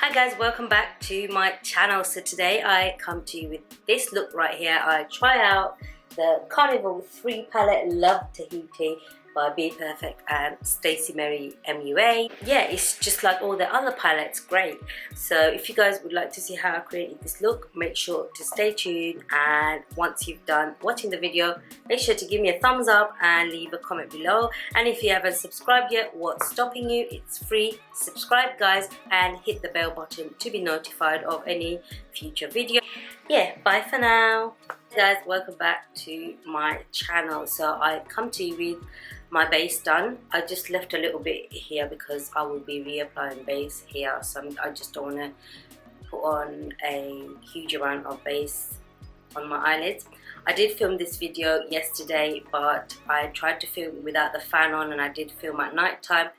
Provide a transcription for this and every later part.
Hi guys, welcome back to my channel. So today I come to you with this look right here. I try out the Carnival 3 palette Love Tahiti by BPerfect and StaceyMarieMua. Yeah, it's just like all the other palettes, great. So if you guys would like to see how I created this look, make sure to stay tuned, and once you've done watching the video, make sure to give me a thumbs up and leave a comment below. And if you haven't subscribed yet, what's stopping you? It's free. Subscribe guys and hit the bell button to be notified of any future video. Yeah, bye for now. Hey guys, welcome back to my channel. So I come to you with my base done. I just left a little bit here because I will be reapplying base here, so I just don't want to put on a huge amount of base on my eyelids. I did film this video yesterday, but I tried to film without the fan on, and I did film at night time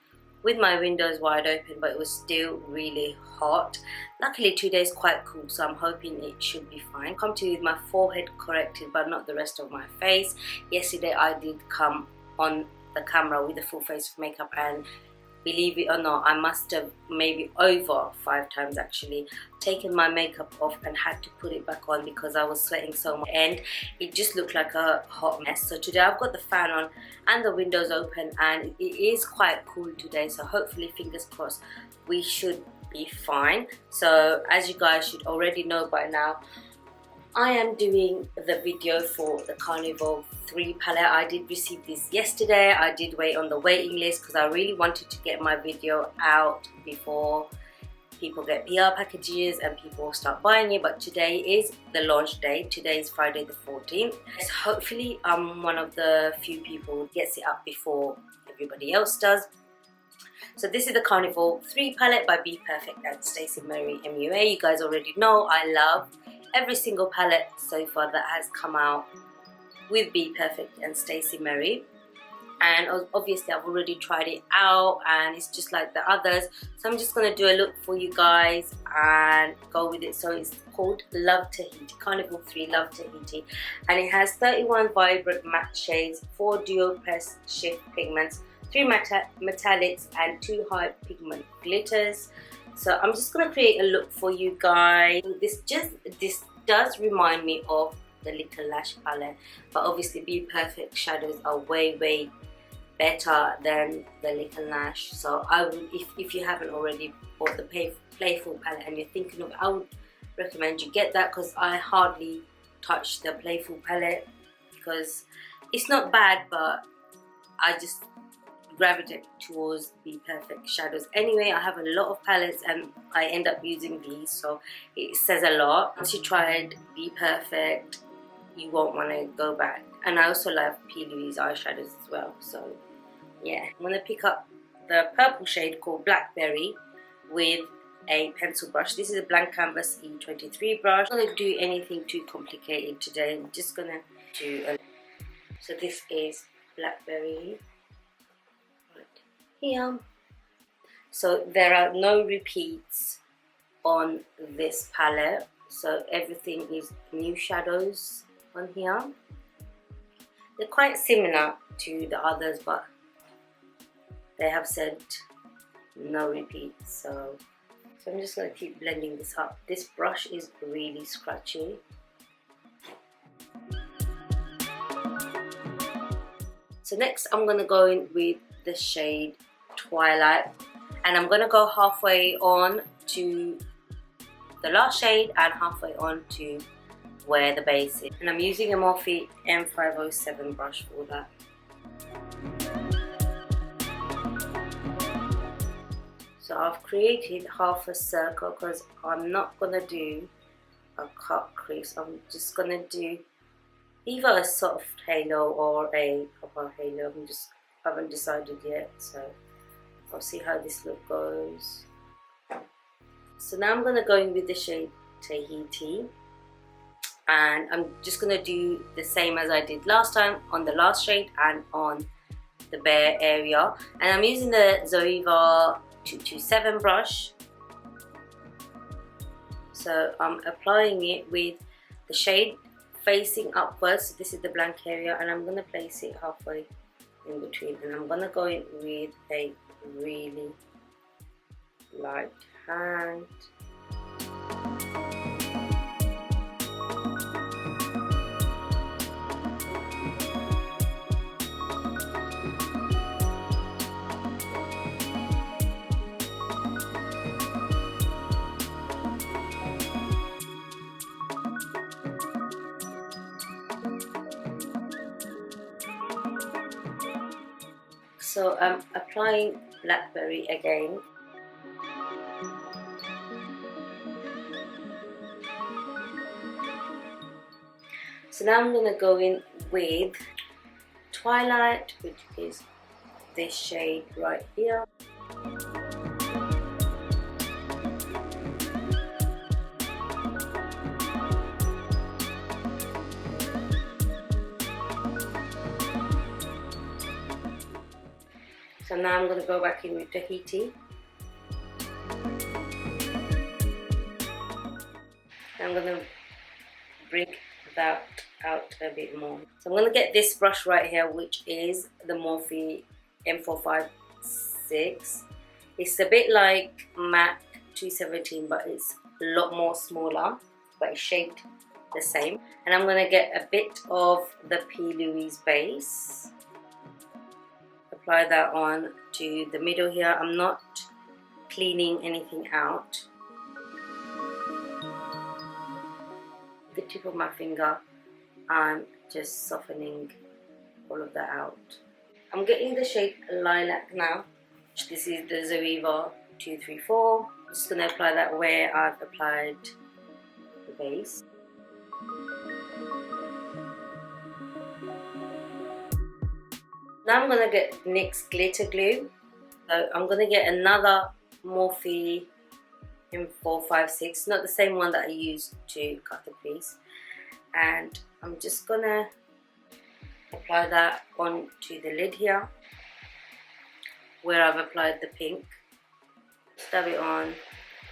with my windows wide open, but it was still really hot. Luckily today is quite cool, so I'm hoping it should be fine. Come to you with my forehead corrected, but not the rest of my face. Yesterday I did come on the camera with a full face of makeup, and believe it or not, I must have maybe over 5 times actually taken my makeup off and had to put it back on because I was sweating so much and it just looked like a hot mess. So today I've got the fan on and the windows open, and it is quite cool today, so hopefully, fingers crossed, we should be fine. So as you guys should already know by now, I am doing the video for the Carnival 3 palette. I did receive this yesterday. I did wait on the waiting list because I really wanted to get my video out before people get PR packages and people start buying it. But today is the launch day. Today is Friday the 14th. So hopefully I'm one of the few people who gets it up before everybody else does. So this is the Carnival 3 palette by BPerfect and StaceyMarieMua. You guys already know I love every single palette so far that has come out with BPerfect and StaceyMarie, and obviously I've already tried it out and it's just like the others, so I'm just going to do a look for you guys and go with it. So it's called Love Tahiti, Carnival 3 Love Tahiti, and it has 31 vibrant matte shades, 4 dual press shift pigments, 3 metallics and 2 high pigment glitters. So I'm just going to create a look for you guys. This does remind me of the Little Lash palette, but obviously BPerfect shadows are way better than the Little Lash. So I would, if you haven't already bought the Playful palette and you're thinking of it, I would recommend you get that, because I hardly touch the Playful palette because it's not bad, but I just gravitate towards BPerfect shadows. Anyway, I have a lot of palettes and I end up using these, so it says a lot. Once you tried BPerfect, you won't want to go back. And I also love P. Louise eyeshadows as well. So yeah, I'm going to pick up the purple shade called Blackberry with a pencil brush. This is a blank canvas E23 brush. I'm not going to do anything too complicated today. I'm just going to do a... So this is Blackberry here. So there are no repeats on this palette, so everything is new shadows on here. They're quite similar to the others, but they have said no repeats, so I'm just going to keep blending this up. This brush is really scratchy. So next I'm going to go in with the shade Twilight, and I'm going to go halfway on to the last shade and halfway on to where the base is, and I'm using a Morphe M507 brush for that. So I've created half a circle because I'm not going to do a cut crease. I'm just going to do either a soft halo or a proper halo. I haven't decided yet, so I'll see how this look goes. So now I'm going to go in with the shade Tahiti, and I'm just going to do the same as I did last time on the last shade and on the bare area. And I'm using the Zoeva 227 brush. So I'm applying it with the shade facing upwards. So this is the blank area, and I'm going to place it halfway in between, and I'm going to go in with a really light hand. So I'm applying blackberry again. So now I'm gonna go in with Twilight, which is this shade right here. So now I'm going to go back in with Tahiti. I'm going to bring that out a bit more. So I'm going to get this brush right here, which is the Morphe M456. It's a bit like MAC 217, but it's a lot more smaller, but it's shaped the same. And I'm going to get a bit of the P. Louise base. Apply that on to the middle here. I'm not cleaning anything out. The tip of my finger, and just softening all of that out. I'm getting the shade Lilac now. This is the Zoeva 234. I'm just going to apply that where I've applied the base. Now I'm going to get NYX glitter glue. So I'm going to get another Morphe M456, not the same one that I used to cut the crease. And I'm just going to apply that onto the lid here, where I've applied the pink. Dab it on.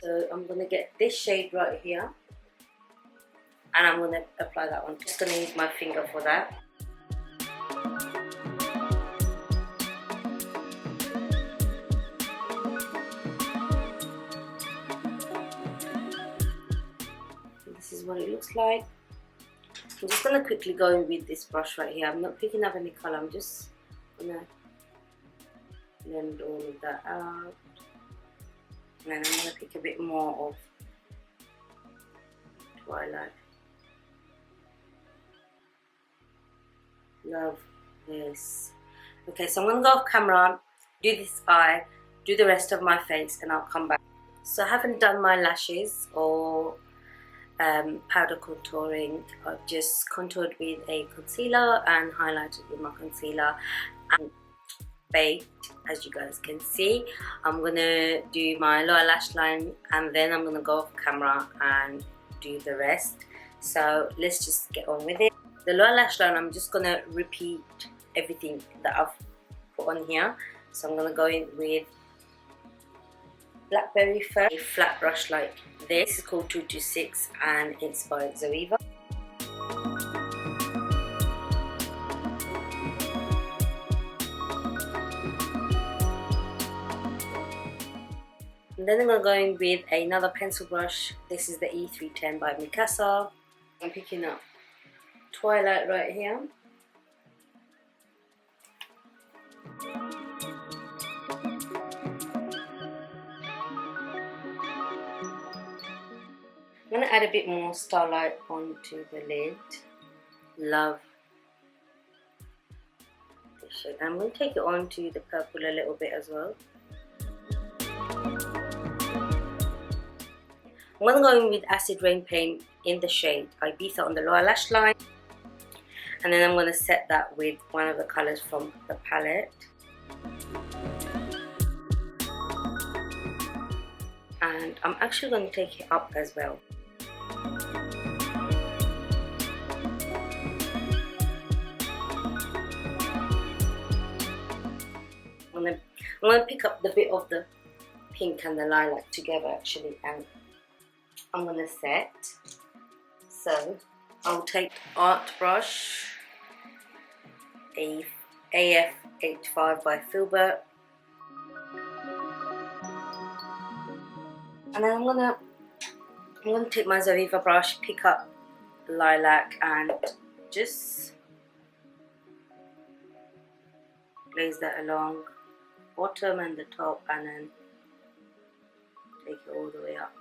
So I'm going to get this shade right here, and I'm going to apply that on. Just going to use my finger for that. This is what it looks like. I'm just going to quickly go in with this brush right here. I'm not picking up any colour. I'm just going to blend all of that out. And then I'm going to pick a bit more of Twilight. Love this. Okay, so I'm going to go off camera, do this eye, do the rest of my face, and I'll come back. So I haven't done my lashes or powder contouring. I've just contoured with a concealer and highlighted with my concealer and baked, as you guys can see. I'm gonna do my lower lash line, and then I'm gonna go off camera and do the rest. So let's just get on with it. The lower lash line, I'm just gonna repeat everything that I've put on here. So I'm gonna go in with Blackberry first, a flat brush like this. This is called 226 and it's by Zoeva. And then I'm going to go in with another pencil brush. This is the E310 by Mikasa. I'm picking up Twilight right here. I'm going to add a bit more Starlight onto the lid. Love this shade. I'm going to take it onto the purple a little bit as well. I'm going to go in with Acid Rain Paint in the shade Ibiza on the lower lash line. And then I'm going to set that with one of the colours from the palette. And I'm actually going to take it up as well. I'm going to pick up the bit of the pink and the lilac together actually, and I'm going to set. So I'll take Art Brush, a AF85 by Filbert. And then I'm gonna take my Zoeva brush, pick up lilac, and just place that along bottom and the top, and then take it all the way up.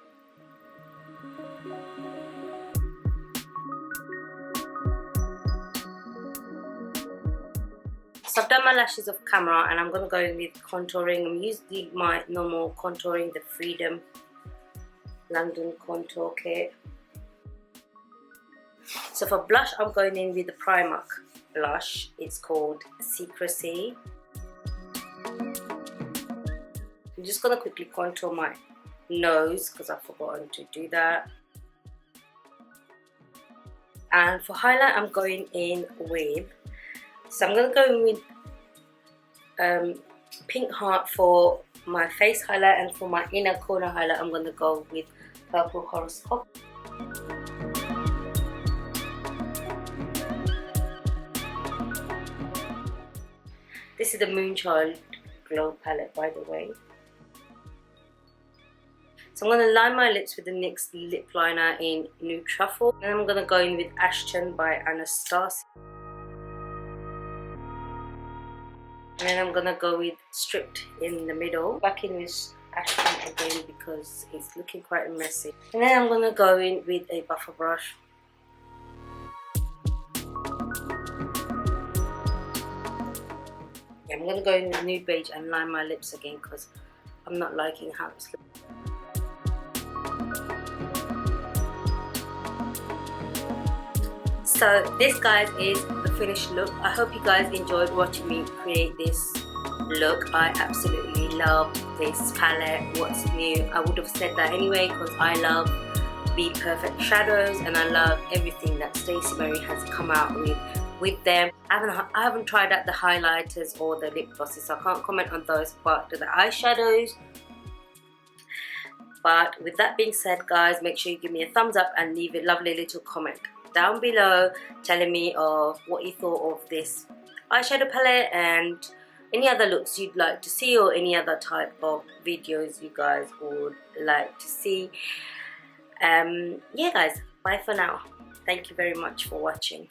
So I've done my lashes off camera, and I'm going to go in with contouring. I'm using my normal contouring, the Freedom London Contour Kit. So for blush, I'm going in with the Primark blush. It's called Secrecy. I'm just going to quickly contour my nose because I've forgotten to do that. And for highlight, I'm going in with, so I'm going to go in with Pink Heart for my face highlight, and for my inner corner highlight, I'm going to go with Purple Horoscope. This is the Moonchild Glow palette, by the way. So I'm going to line my lips with the NYX lip liner in Nude Truffle. And I'm going to go in with Ashton by Anastasia. And then I'm going to go with Stripped in the middle. Back in with Ashton again because it's looking quite messy. And then I'm going to go in with a buffer brush. I'm going to go in with Nude Beige and line my lips again because I'm not liking how it's looking. So this, guys, is the finished look. I hope you guys enjoyed watching me create this look. I absolutely love this palette. What's new? I would have said that anyway because I love BPerfect shadows and I love everything that Stacey Marie has come out with them. I haven't tried out the highlighters or the lip glosses, so I can't comment on those, but the eyeshadows. But with that being said, guys, make sure you give me a thumbs up and leave a lovely little comment down below telling me of what you thought of this eyeshadow palette and any other looks you'd like to see, or any other type of videos you guys would like to see. Yeah, guys, bye for now. Thank you very much for watching.